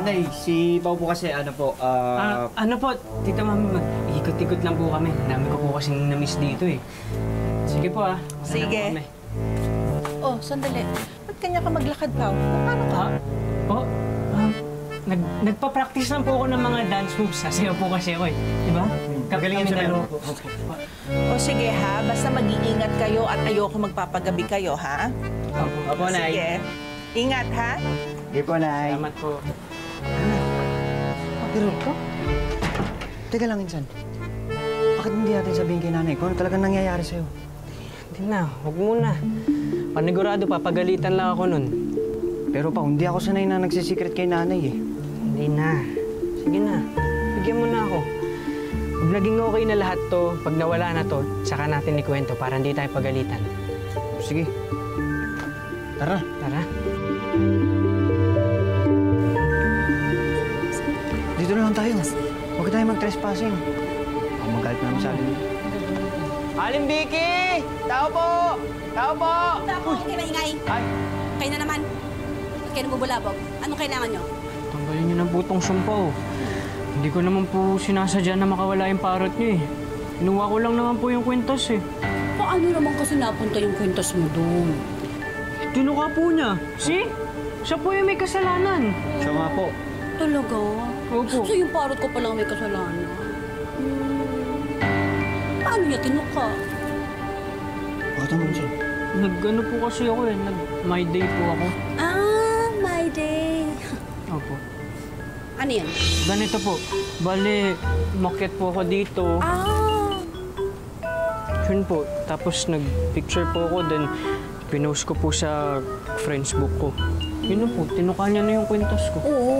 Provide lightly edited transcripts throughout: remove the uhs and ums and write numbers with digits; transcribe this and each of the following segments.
Nay, si Pao po kasi ano po, Ano po, Tita Mami, mag-ikot-ikot lang po kami. Dami ko po kasing na-miss dito eh. Sige po Sige. Oh, sandali. Ba't kanya ka maglakad, Pao? Paano ka? Po, nagpa-practice lang po ako ng mga dance moves. Sasayaw po kasi ako eh. Diba? Galingan siya meron po. O sige ha, basta mag-iingat kayo at ayoko magpapagabi kayo, ha? Opo, Nay. Sige. Ingat, ha? Sige po, Nay. Salamat po. Pero, teka lang, Insan. Bakit hindi natin sabihin kay nanay kung ano talagang nangyayari sa'yo? Hindi na, huwag muna. Panigurado, papagalitan lang ako nun. Pero pa, hindi ako sanay na nagsisikret kay nanay eh. Hindi na. Sige na, bigyan mo na ako. Pag naging okay na lahat to, pag nawala na to, saka natin ikwento para hindi tayo pagalitan. Sige. Tara. Tara. Dito na lang tayo. Huwag tayo mag-trespassing. Ako magalit na masabi niyo. Aling Vicky! Tao po! Tao po! Tao po, okay na ingay. Ay! Kayo na naman. Kayo nabubulabog. Anong kailangan nyo? Tanggalin niyo ng butong sumpaw. Hindi ko naman po sinasadya na makawala yung parrot niyo eh. Inuwa ko lang naman po yung kwintas eh. Paano naman kasi napunta yung kwintas mo doon? Tinuka po niya. See? Siya po yung may kasalanan. Siya nga po. Talaga? Opo. So yung parrot ko palang may kasalanan. Paano niya tinuka? Bakit naman siya? Nag-ano po kasi ako eh. Nag-my day po ako. Ah, my day. Opo. Ano yan? Ganito po. Bale, umakyat po ako dito. Ah. Yun po. Tapos nag-picture po ako. Then, pinost ko po sa friends book ko. Yun na po. Tinuka niya na yung kwintas ko. Oo.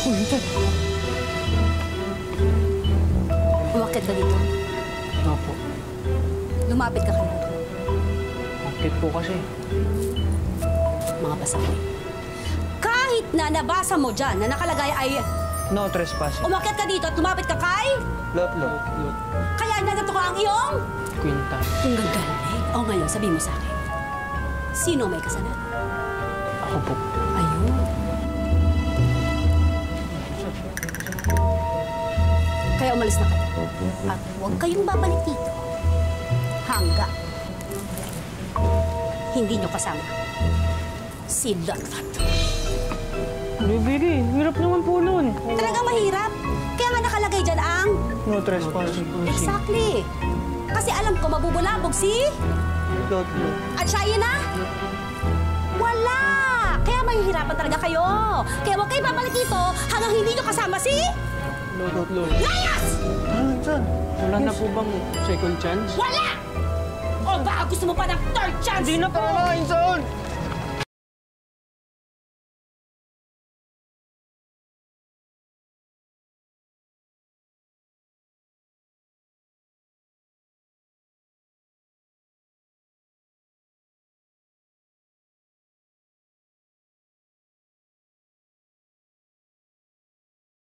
Uy, ito. Umakyat ka dito. Opo. Lumapit ka kaya. Umakyat po kasi. Mga pasaway. Kahit na nabasa mo dyan na nakalagay ay No trespassing. umakyat ka dito at lumapit ka kay, Lot. kaya nandito ka ang iyong Kwintas. ang gagaling. O ngayon, sabihin mo sa akin, sino may kasalanan? Ako po. Ayun. Kaya umalis na kayo. At huwag kayong babalik dito hanggang hindi nyo kasama si Dr. Bibiri, hirap naman po nun. Talagang mahirap. Kaya nga nakalagay dyan ang... No trespassing. Exactly. Kasi alam ko mabubulabog si... Lot. At siya yun na? Wala! Kaya mahihirapan talaga kayo. Kaya huwag kayo babalik dito hanggang hindi nyo kasama si... Lot. Layas! Insan. Wala na po bang second chance? Wala! O baka gusto mo pa ng third chance? Hindi na po! Insan!